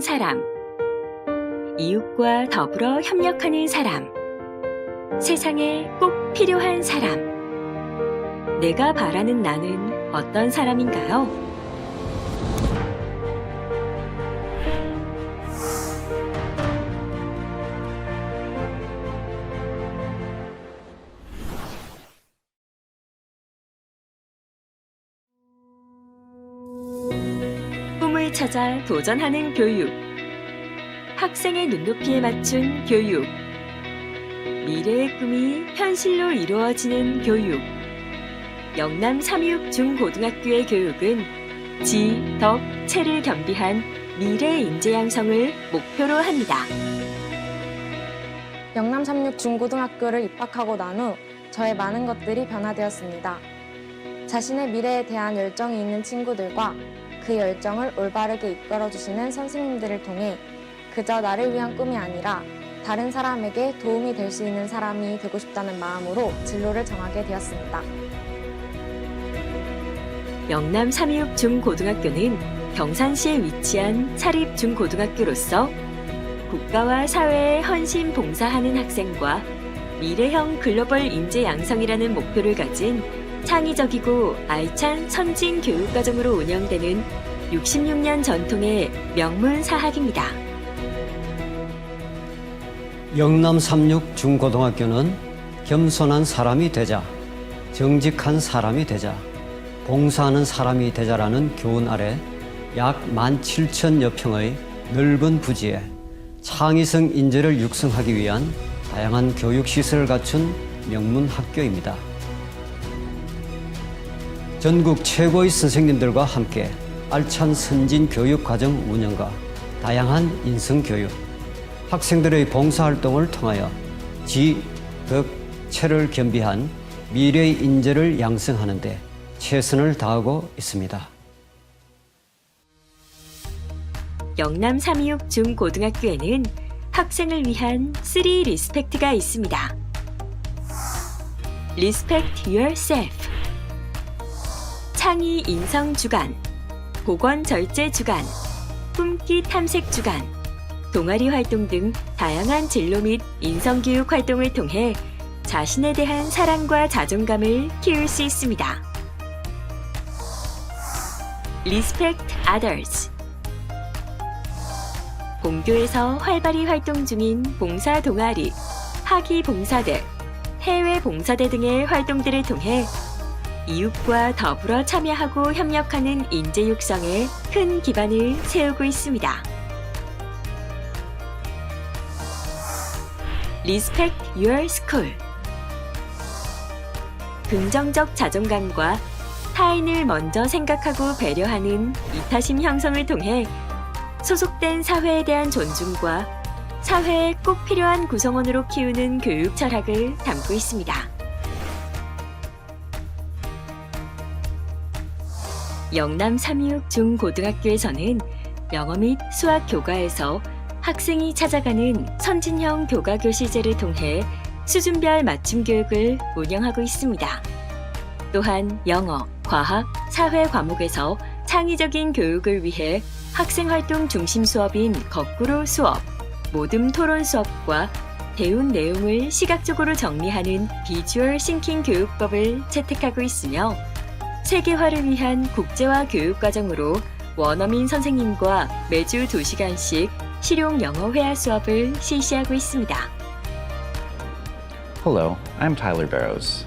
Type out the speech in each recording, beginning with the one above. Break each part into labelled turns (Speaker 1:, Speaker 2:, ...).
Speaker 1: 사람, 이웃과 더불어 협력하는 사람, 세상에 꼭 필요한 사람. 내가 바라는 나는 어떤 사람인가요? 꿈을 찾아 도전하는 교육. 학생의 눈높이에 맞춘 교육. 미래의 꿈이 현실로 이루어지는 교육. 영남 삼육 중고등학교의 교육은 지, 덕, 체를 겸비한 미래 인재 양성을 목표로 합니다.
Speaker 2: 영남 삼육 중고등학교를 입학하고 난 후 저의 많은 것들이 변화되었습니다. 자신의 미래에 대한 열정이 있는 친구들과 그 열정을 올바르게 이끌어주시는 선생님들을 통해 그저 나를 위한 꿈이 아니라 다른 사람에게 도움이 될 수 있는 사람이 되고 싶다는 마음으로 진로를 정하게 되었습니다.
Speaker 1: 영남 삼육 중고등학교는 경산시에 위치한 사립 중고등학교로서 국가와 사회에 헌신 봉사하는 학생과 미래형 글로벌 인재 양성이라는 목표를 가진 창의적이고 알찬 선진 교육과정으로 운영되는 66년 전통의 명문 사학입니다.
Speaker 3: 영남 삼육 중고등학교는 겸손한 사람이 되자, 정직한 사람이 되자, 봉사하는 사람이 되자라는 교훈 아래 약 17,000여 평의 넓은 부지에 창의성 인재를 육성하기 위한 다양한 교육시설을 갖춘 명문 학교입니다. 전국 최고의 선생님들과 함께 알찬 선진 교육 과정 운영과 다양한 인성 교육, 학생들의 봉사활동을 통하여 지, 덕, 체를 겸비한 미래의 인재를 양성하는 데 최선을 다하고 있습니다.
Speaker 1: 영남 삼육 중고등학교에는 학생을 위한 3 리스펙트가 있습니다. Respect yourself. 창의 인성 주간, 보건 절제 주간, 꿈기 탐색 주간, 동아리 활동 등 다양한 진로 및 인성교육 활동을 통해 자신에 대한 사랑과 자존감을 키울 수 있습니다. Respect others. 본교에서 활발히 활동 중인 봉사 동아리, 학위 봉사대, 해외 봉사대 등의 활동들을 통해 이웃과 더불어 참여하고 협력하는 인재 육성에 큰 기반을 세우고 있습니다. Respect your school. 긍정적 자존감과 타인을 먼저 생각하고 배려하는 이타심 형성을 통해 소속된 사회에 대한 존중과 사회에 꼭 필요한 구성원으로 키우는 교육 철학을 담고 있습니다. 영남 삼육 중고등학교에서는 영어 및 수학 교과에서 학생이 찾아가는 선진형 교과 교실제를 통해 수준별 맞춤 교육을 운영하고 있습니다. 또한 영어, 과학, 사회 과목에서 창의적인 교육을 위해 학생활동 중심 수업인 거꾸로 수업, 모듬 토론 수업과 배운 내용을 시각적으로 정리하는 비주얼 싱킹 교육법을 채택하고 있으며 세계화를 위한 국제화 교육과정으로 원어민 선생님과 매주 2시간씩 실용 영어 회화 수업을 실시하고 있습니다.
Speaker 4: Hello, I'm Tyler Barrows.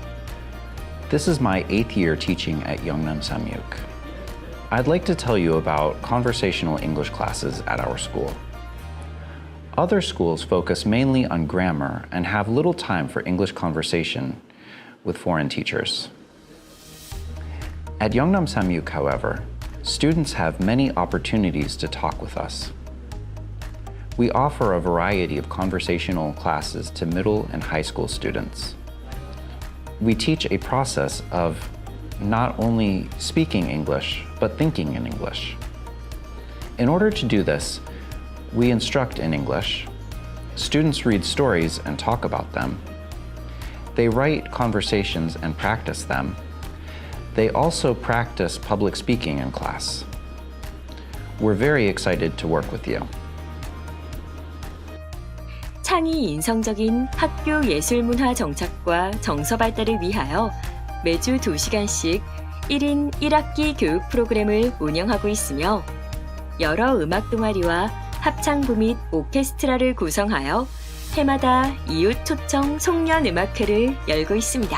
Speaker 4: This is my 8th year teaching at Yeongnam Samyuk. I'd like to tell you about conversational English classes at our school. Other schools focus mainly on grammar and have little time for English conversation with foreign teachers. At Yeongnam Samyuk, however, students have many opportunities to talk with us. We offer a variety of conversational classes to middle and high school students. We teach a process of not only speaking English, but thinking in English. In order to do this, we instruct in English, students read stories and talk about them, they write conversations and practice them, they also practice public speaking in class. We're very excited to work with you.
Speaker 1: 창의 인성적인 학교 예술문화 정착과 정서 발달을 위하여 매주 2시간씩 1인 1학기 교육 프로그램을 운영하고 있으며 여러 음악 동아리와 합창부 및 오케스트라를 구성하여 해마다 이웃 초청 송년 음악회를 열고 있습니다.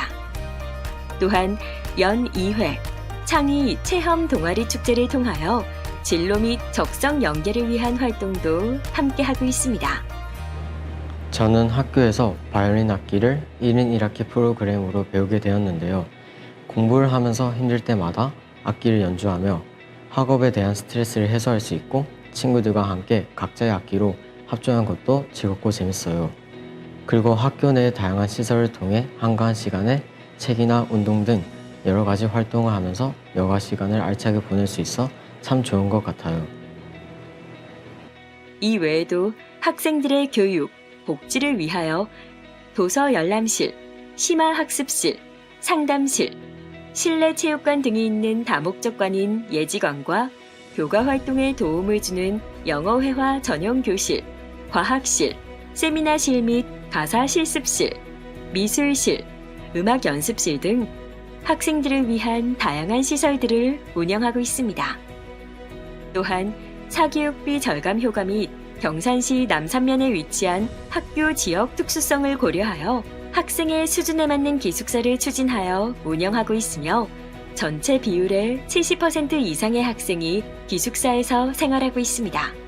Speaker 1: 또한 연 2회 창의 체험 동아리 축제를 통하여 진로 및 적성 연계를 위한 활동도 함께하고 있습니다.
Speaker 5: 저는 학교에서 바이올린 악기를 1인 1학기 프로그램으로 배우게 되었는데요. 공부를 하면서 힘들 때마다 악기를 연주하며 학업에 대한 스트레스를 해소할 수 있고 친구들과 함께 각자의 악기로 합주하는 것도 즐겁고 재밌어요. 그리고 학교 내 다양한 시설을 통해 한가한 시간에 책이나 운동 등 여러 가지 활동을 하면서 여가 시간을 알차게 보낼 수 있어 참 좋은 것 같아요.
Speaker 1: 이 외에도 학생들의 교육, 복지를 위하여 도서 열람실, 심화학습실, 상담실, 실내 체육관 등이 있는 다목적관인 예지관과 교과 활동에 도움을 주는 영어회화 전용 교실, 과학실, 세미나실 및 가사 실습실, 미술실, 음악 연습실 등 학생들을 위한 다양한 시설들을 운영하고 있습니다. 또한 사교육비 절감 효과 및 경산시 남산면에 위치한 학교 지역 특수성을 고려하여 학생의 수준에 맞는 기숙사를 추진하여 운영하고 있으며 전체 비율의 70% 이상의 학생이 기숙사에서 생활하고 있습니다.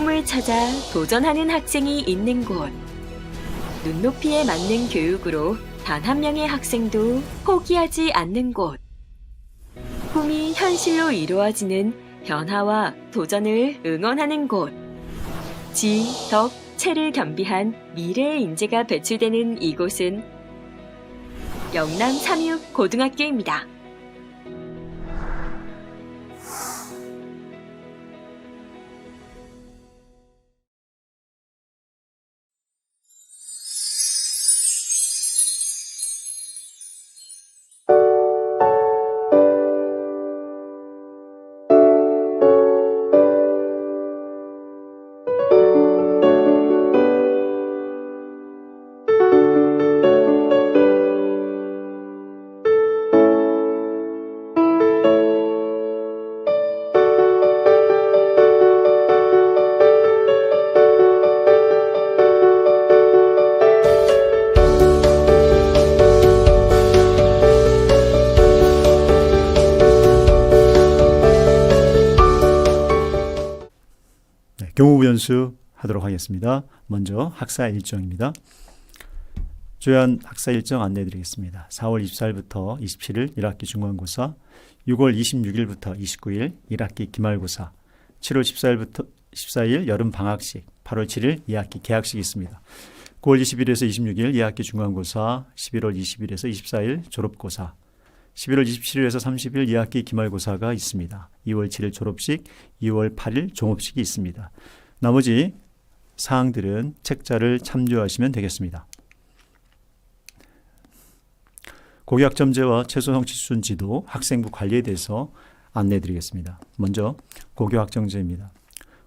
Speaker 1: 꿈을 찾아 도전하는 학생이 있는 곳. 눈높이에 맞는 교육으로 단 한 명의 학생도 포기하지 않는 곳. 꿈이 현실로 이루어지는 변화와 도전을 응원하는 곳. 지, 덕, 체를 겸비한 미래의 인재가 배출되는 이곳은 영남 326 고등학교입니다.
Speaker 6: 경호부 연수 하도록 하겠습니다. 먼저 학사 일정입니다. 주요한 학사 일정 안내해드리겠습니다. 4월 24일부터 27일 1학기 중간고사, 6월 26일부터 29일 1학기 기말고사, 7월 14일부터 14일 여름방학식, 8월 7일 2학기 개학식이 있습니다. 9월 20일에서 26일 2학기 중간고사, 11월 20일에서 24일 졸업고사, 11월 27일에서 30일 2학기 기말고사가 있습니다. 2월 7일 졸업식, 2월 8일 종업식이 있습니다. 나머지 사항들은 책자를 참조하시면 되겠습니다. 고교학점제와 최소성취수준 지도, 학생부 관리에 대해서 안내해드리겠습니다. 먼저 고교학점제입니다.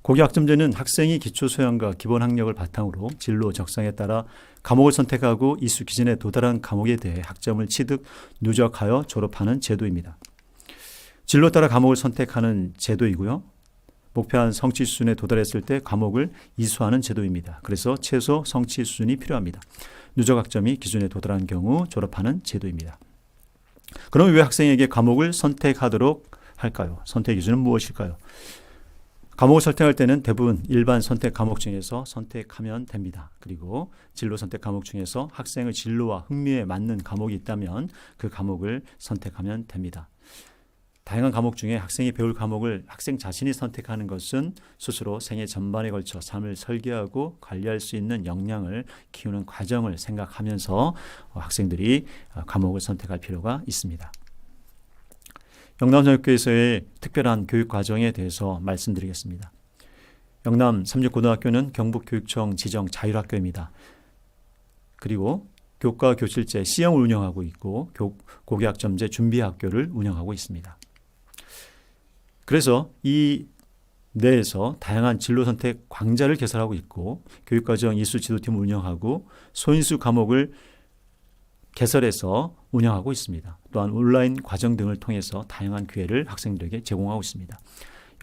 Speaker 6: 고교학점제는 학생이 기초소양과 기본학력을 바탕으로 진로 적성에 따라 과목을 선택하고 이수 기준에 도달한 과목에 대해 학점을 취득, 누적하여 졸업하는 제도입니다. 진로 따라 과목을 선택하는 제도이고요. 목표한 성취 수준에 도달했을 때 과목을 이수하는 제도입니다. 그래서 최소 성취 수준이 필요합니다. 누적 학점이 기준에 도달한 경우 졸업하는 제도입니다. 그럼 왜 학생에게 과목을 선택하도록 선택할까요? 선택 기준은 무엇일까요? 과목을 선택할 때는 대부분 일반 선택 과목 중에서 선택하면 됩니다. 그리고 진로 선택 과목 중에서 학생의 진로와 흥미에 맞는 과목이 있다면 그 과목을 선택하면 됩니다. 다양한 과목 중에 학생이 배울 과목을 학생 자신이 선택하는 것은 스스로 생애 전반에 걸쳐 삶을 설계하고 관리할 수 있는 역량을 키우는 과정을 생각하면서 학생들이 과목을 선택할 필요가 있습니다. 영남사육교에서의 특별한 교육 과정에 대해서 말씀드리겠습니다. 영남 삼육고등학교는 경북교육청 지정 자율학교입니다. 그리고 교과 교실제 C형을 운영하고 있고 고교학점제 준비학교를 운영하고 있습니다. 그래서 이 내에서 다양한 진로 선택 광자를 개설하고 있고 교육과정 이수 지도팀을 운영하고 소인수 과목을 개설해서 운영하고 있습니다. 또한 온라인 과정 등을 통해서 다양한 기회를 학생들에게 제공하고 있습니다.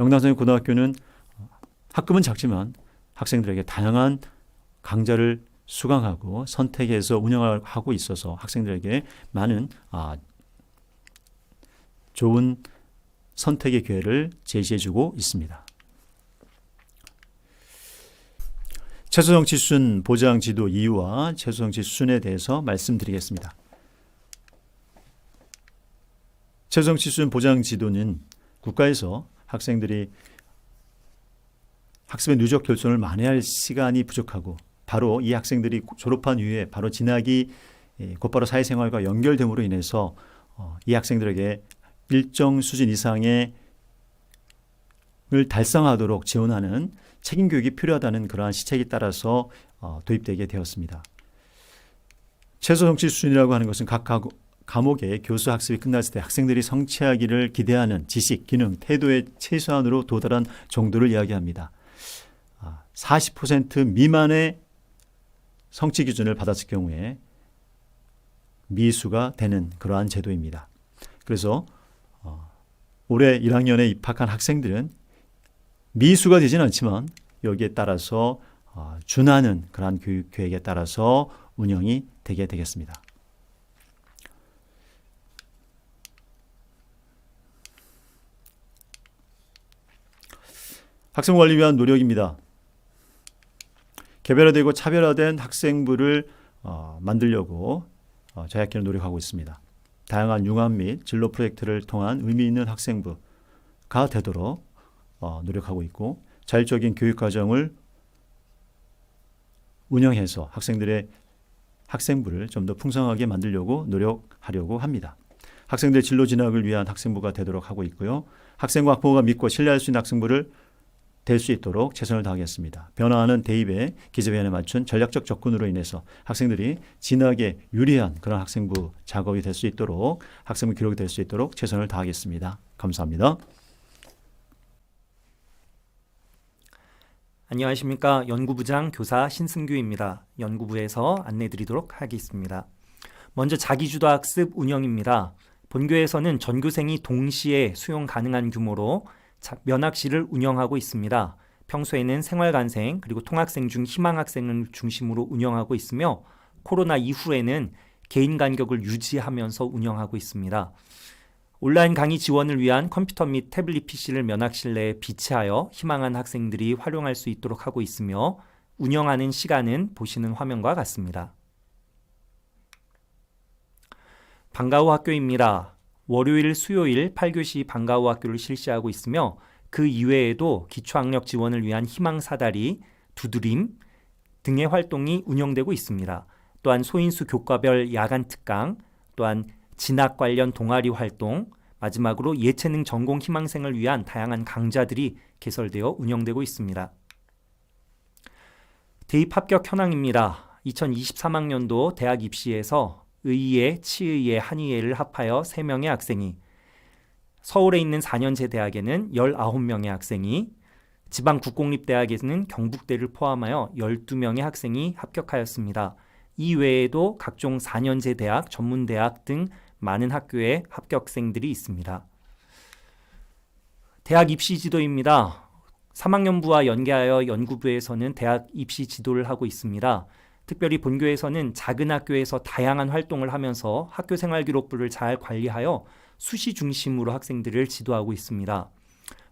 Speaker 6: 영남사육고등학교는 학급은 작지만 학생들에게 다양한 강좌를 수강하고 선택해서 운영하고 있어서 학생들에게 많은 좋은 선택의 기회를 제시해주고 있습니다. 최소성취 수준 보장 지도 이유와 최소성취 수준에 대해서 말씀드리겠습니다. 최소성취 수준 보장 지도는 국가에서 학생들이 학습의 누적 결손을 만회할 시간이 부족하고 바로 이 학생들이 졸업한 이후에 바로 진학이 곧바로 사회생활과 연결됨으로 인해서 이 학생들에게 일정 수준 이상의 을 달성하도록 지원하는 책임 교육이 필요하다는 그러한 시책에 따라서 도입되게 되었습니다. 최소 성취 수준이라고 하는 것은 각 과목의 교수 학습이 끝났을 때 학생들이 성취하기를 기대하는 지식, 기능, 태도의 최소한으로 도달한 정도를 이야기합니다. 40% 미만의 성취 기준을 받았을 경우에 미수가 되는 그러한 제도입니다. 그래서 올해 1학년에 입학한 학생들은 미수가 되지는 않지만 여기에 따라서 준하는 그러한 교육 계획에 따라서 운영이 되게 되겠습니다. 학생 관리 위한 노력입니다. 개별화되고 차별화된 학생부를 만들려고 저희 학교는 노력하고 있습니다. 다양한 융합 및 진로 프로젝트를 통한 의미 있는 학생부가 되도록 노력하고 있고 자율적인 교육 과정을 운영해서 학생들의 학생부를 좀 더 풍성하게 만들려고 노력하려고 합니다. 학생들 진로 진학을 위한 학생부가 되도록 하고 있고요. 학생과 학부모가 믿고 신뢰할 수 있는 학생부를 될 수 있도록 최선을 다하겠습니다. 변화하는 대입의 기저변에 맞춘 전략적 접근으로 인해서 학생들이 진학에 유리한 그런 학생부 작업이 될 수 있도록 학생부 기록이 될 수 있도록 최선을 다하겠습니다. 감사합니다.
Speaker 7: 안녕하십니까. 연구부장 교사 신승규입니다. 연구부에서 안내드리도록 하겠습니다. 먼저 자기주도학습 운영입니다. 본교에서는 전교생이 동시에 수용 가능한 규모로 면학실을 운영하고 있습니다. 평소에는 생활관생 그리고 통학생 중 희망학생을 중심으로 운영하고 있으며 코로나 이후에는 개인 간격을 유지하면서 운영하고 있습니다. 온라인 강의 지원을 위한 컴퓨터 및 태블릿 PC를 면학실 내에 비치하여 희망한 학생들이 활용할 수 있도록 하고 있으며 운영하는 시간은 보시는 화면과 같습니다. 방과후 학교입니다. 월요일, 수요일 8교시 방과후 학교를 실시하고 있으며 그 이외에도 기초학력 지원을 위한 희망사다리, 두드림 등의 활동이 운영되고 있습니다. 또한 소인수 교과별 야간 특강, 또한 진학 관련 동아리 활동, 마지막으로 예체능 전공 희망생을 위한 다양한 강좌들이 개설되어 운영되고 있습니다. 대입 합격 현황입니다. 2023학년도 대학 입시에서 의예, 치의예, 한의예를 합하여 3명의 학생이, 서울에 있는 4년제 대학에는 19명의 학생이, 지방 국공립대학에는 경북대를 포함하여 12명의 학생이 합격하였습니다. 이 외에도 각종 4년제 대학, 전문대학 등 많은 학교에 합격생들이 있습니다. 대학 입시 지도입니다. 3학년부와 연계하여 연구부에서는 대학 입시 지도를 하고 있습니다. 특별히 본교에서는 작은 학교에서 다양한 활동을 하면서 학교생활기록부를 잘 관리하여 수시 중심으로 학생들을 지도하고 있습니다.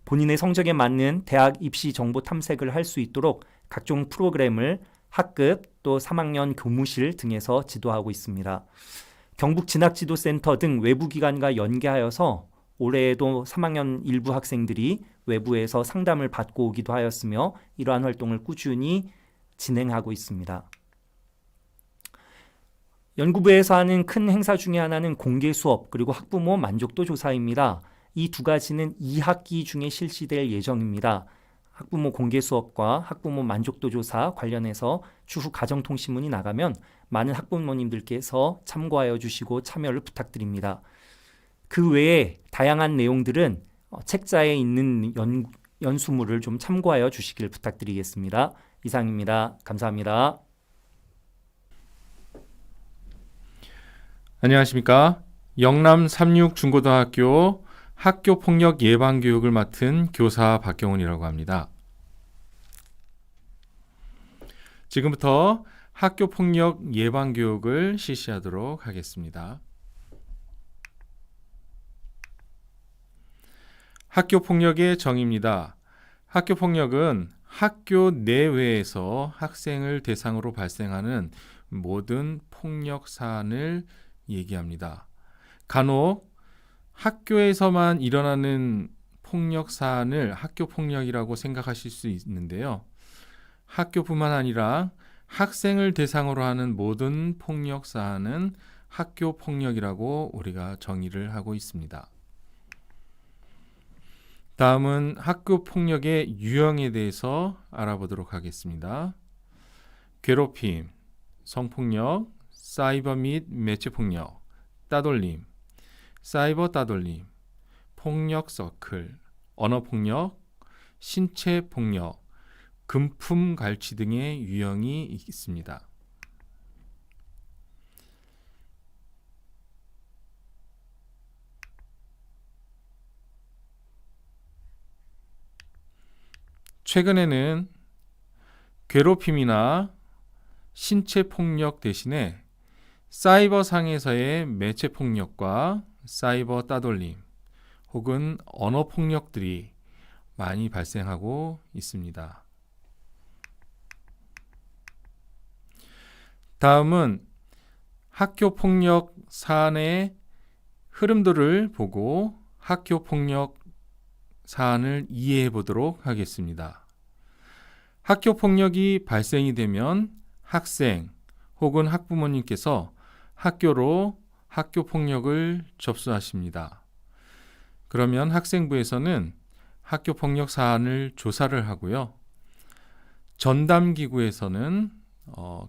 Speaker 7: 본인의 성적에 맞는 대학 입시 정보 탐색을 할 수 있도록 각종 프로그램을 학급 또 3학년 교무실 등에서 지도하고 있습니다. 경북진학지도센터 등 외부 기관과 연계하여서 올해에도 3학년 일부 학생들이 외부에서 상담을 받고 오기도 하였으며 이러한 활동을 꾸준히 진행하고 있습니다. 연구부에서 하는 큰 행사 중에 하나는 공개 수업 그리고 학부모 만족도 조사입니다. 이 두 가지는 2학기 중에 실시될 예정입니다. 학부모 공개 수업과 학부모 만족도 조사 관련해서 추후 가정통신문이 나가면 많은 학부모님들께서 참고하여 주시고 참여를 부탁드립니다. 그 외에 다양한 내용들은 책자에 있는 연수물을 좀 참고하여 주시길 부탁드리겠습니다. 이상입니다. 감사합니다.
Speaker 8: 안녕하십니까. 영남 36중고등학교 학교폭력 예방교육을 맡은 교사 박경훈이라고 합니다. 지금부터 학교폭력 예방교육을 실시하도록 하겠습니다. 학교폭력의 정의입니다. 학교폭력은 학교 내외에서 학생을 대상으로 발생하는 모든 폭력 사안을 얘기합니다. 간혹 학교에서만 일어나는 폭력 사안을 학교폭력이라고 생각하실 수 있는데요. 학교뿐만 아니라 학생을 대상으로 하는 모든 폭력 사안은 학교폭력이라고 우리가 정의를 하고 있습니다. 다음은 학교폭력의 유형에 대해서 알아보도록 하겠습니다. 괴롭힘, 성폭력, 사이버 및 매체폭력, 따돌림, 사이버 따돌림, 폭력 서클, 언어폭력, 신체폭력, 금품 갈취 등의 유형이 있습니다. 최근에는 괴롭힘이나 신체폭력 대신에 사이버상에서의 매체폭력과 사이버 따돌림 혹은 언어폭력들이 많이 발생하고 있습니다. 다음은 학교폭력 사안의 흐름들을 보고 학교폭력 사안을 이해해 보도록 하겠습니다. 학교폭력이 발생이 되면 학생 혹은 학부모님께서 학교로 학교폭력을 접수하십니다. 그러면 학생부에서는 학교폭력 사안을 조사를 하고요. 전담기구에서는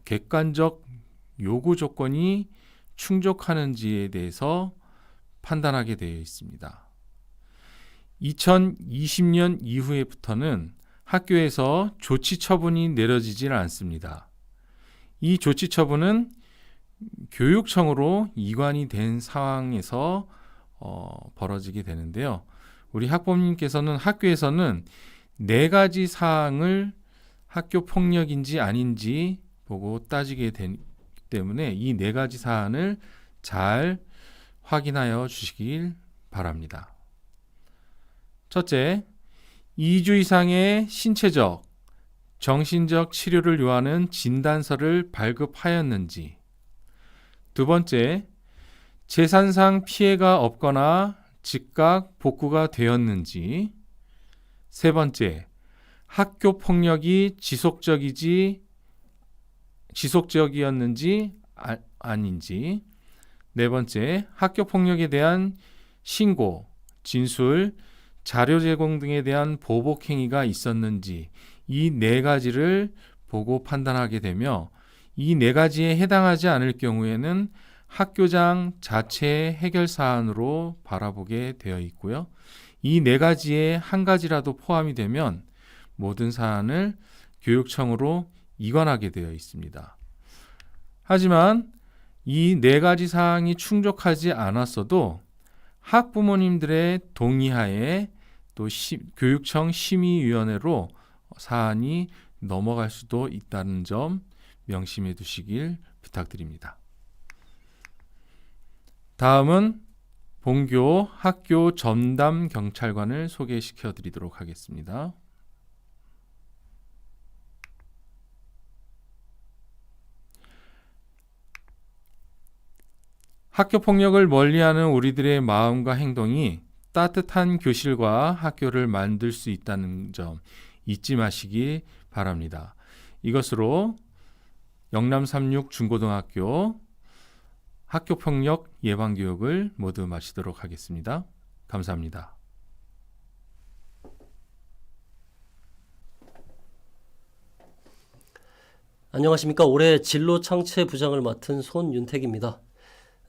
Speaker 8: 객관적 요구 조건이 충족하는지에 대해서 판단하게 되어 있습니다. 2020년 이후에부터는 학교에서 조치 처분이 내려지질 않습니다. 이 조치 처분은 교육청으로 이관이 된 상황에서 벌어지게 되는데요. 우리 학부모님께서는 학교에서는 4가지 사항을 학교 폭력인지 아닌지 보고 따지게 되기 때문에 이 4가지 사안을 잘 확인하여 주시길 바랍니다. 첫째, 2주 이상의 신체적, 정신적 치료를 요하는 진단서를 발급하였는지. 두 번째, 재산상 피해가 없거나 즉각 복구가 되었는지. 세 번째, 학교 폭력이 지속적이었는지 아닌지. 네 번째, 학교 폭력에 대한 신고, 진술, 자료 제공 등에 대한 보복 행위가 있었는지 이 4가지를 보고 판단하게 되며 이 4가지에 해당하지 않을 경우에는 학교장 자체의 해결 사안으로 바라보게 되어 있고요. 이 4가지에 한 가지라도 포함이 되면 모든 사안을 교육청으로 이관하게 되어 있습니다. 하지만 이 4가지 사항이 충족하지 않았어도 학부모님들의 동의하에 또 교육청 심의위원회로 사안이 넘어갈 수도 있다는 점 명심해 두시길 부탁드립니다. 다음은 본교 학교 전담 경찰관을 소개시켜 드리도록 하겠습니다. 학교 폭력을 멀리하는 우리들의 마음과 행동이 따뜻한 교실과 학교를 만들 수 있다는 점 잊지 마시기 바랍니다. 이것으로 영남 36 중고등학교 학교폭력 예방교육을 모두 마치도록 하겠습니다. 감사합니다.
Speaker 9: 안녕하십니까. 올해 진로 창체 부장을 맡은 손윤택입니다.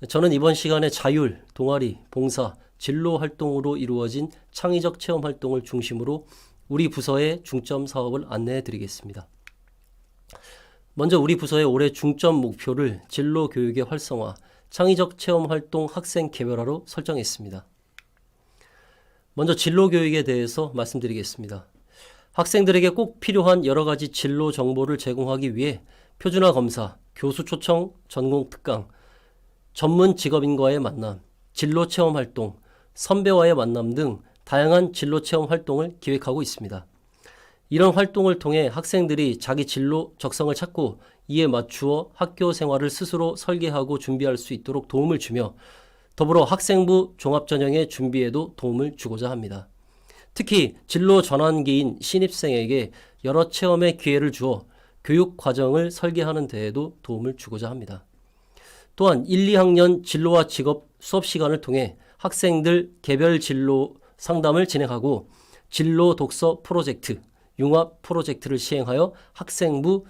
Speaker 9: 저는 이번 시간에 자율, 동아리, 봉사, 진로 활동으로 이루어진 창의적 체험 활동을 중심으로 우리 부서의 중점 사업을 안내해 드리겠습니다. 먼저 우리 부서의 올해 중점 목표를 진로 교육의 활성화, 창의적 체험 활동 학생 개별화로 설정했습니다. 먼저 진로 교육에 대해서 말씀드리겠습니다. 학생들에게 꼭 필요한 여러 가지 진로 정보를 제공하기 위해 표준화 검사, 교수 초청 전공 특강, 전문 직업인과의 만남, 진로 체험 활동, 선배와의 만남 등 다양한 진로 체험 활동을 기획하고 있습니다. 이런 활동을 통해 학생들이 자기 진로 적성을 찾고 이에 맞추어 학교 생활을 스스로 설계하고 준비할 수 있도록 도움을 주며 더불어 학생부 종합전형의 준비에도 도움을 주고자 합니다. 특히 진로 전환기인 신입생에게 여러 체험의 기회를 주어 교육 과정을 설계하는 데에도 도움을 주고자 합니다. 또한 1, 2학년 진로와 직업 수업 시간을 통해 학생들 개별 진로 상담을 진행하고 진로 독서 프로젝트, 융합 프로젝트를 시행하여 학생부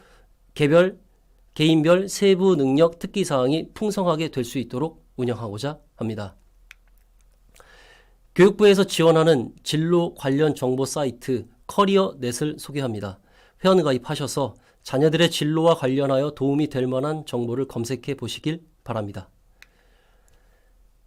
Speaker 9: 개인별 세부 능력 특기사항이 풍성하게 될 수 있도록 운영하고자 합니다. 교육부에서 지원하는 진로 관련 정보 사이트 커리어넷을 소개합니다. 회원가입하셔서 자녀들의 진로와 관련하여 도움이 될 만한 정보를 검색해 보시길 바랍니다.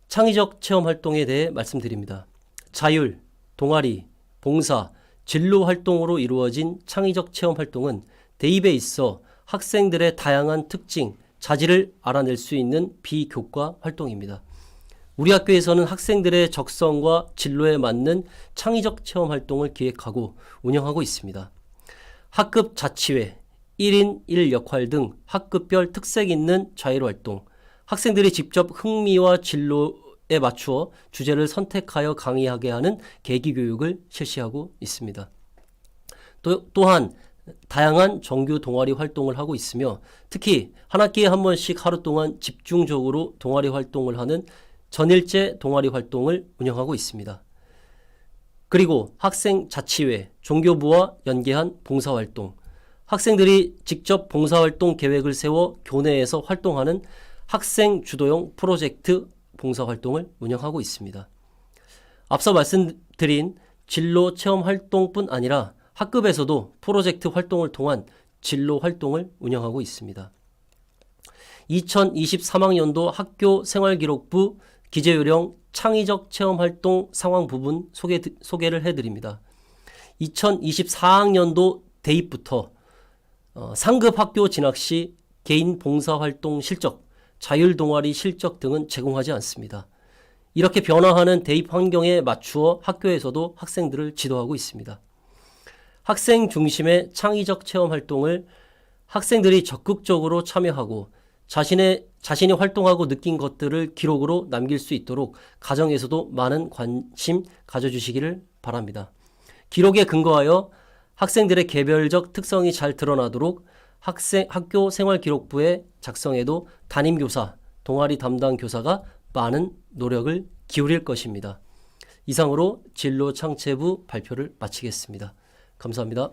Speaker 9: 창의적 체험 활동에 대해 말씀드립니다. 자율, 동아리, 봉사, 진로 활동으로 이루어진 창의적 체험 활동은 대입에 있어 학생들의 다양한 특징, 자질을 알아낼 수 있는 비교과 활동입니다. 우리 학교에서는 학생들의 적성과 진로에 맞는 창의적 체험 활동을 기획하고 운영하고 있습니다. 학급 자치회, 1인 1역할 등 학급별 특색 있는 자율활동, 학생들이 직접 흥미와 진로에 맞추어 주제를 선택하여 강의하게 하는 계기교육을 실시하고 있습니다. 또한 다양한 정규 동아리 활동을 하고 있으며 특히 한 학기에 한 번씩 하루 동안 집중적으로 동아리 활동을 하는 전일제 동아리 활동을 운영하고 있습니다. 그리고 학생 자치회, 종교부와 연계한 봉사활동, 학생들이 직접 봉사활동 계획을 세워 교내에서 활동하는 학생 주도형 프로젝트 봉사활동을 운영하고 있습니다. 앞서 말씀드린 진로 체험 활동뿐 아니라 학급에서도 프로젝트 활동을 통한 진로 활동을 운영하고 있습니다. 2023학년도 학교 생활기록부 기재요령 창의적 체험활동 상황 부분 소개를 해드립니다. 2024학년도 대입부터 상급 학교 진학 시 개인 봉사활동 실적, 자율동아리 실적 등은 제공하지 않습니다. 이렇게 변화하는 대입 환경에 맞추어 학교에서도 학생들을 지도하고 있습니다. 학생 중심의 창의적 체험 활동을 학생들이 적극적으로 참여하고 자신이 활동하고 느낀 것들을 기록으로 남길 수 있도록 가정에서도 많은 관심 가져주시기를 바랍니다. 기록에 근거하여 학생들의 개별적 특성이 잘 드러나도록 학교 생활기록부의 작성에도 담임교사, 동아리 담당 교사가 많은 노력을 기울일 것입니다. 이상으로 진로창체부 발표를 마치겠습니다. 감사합니다.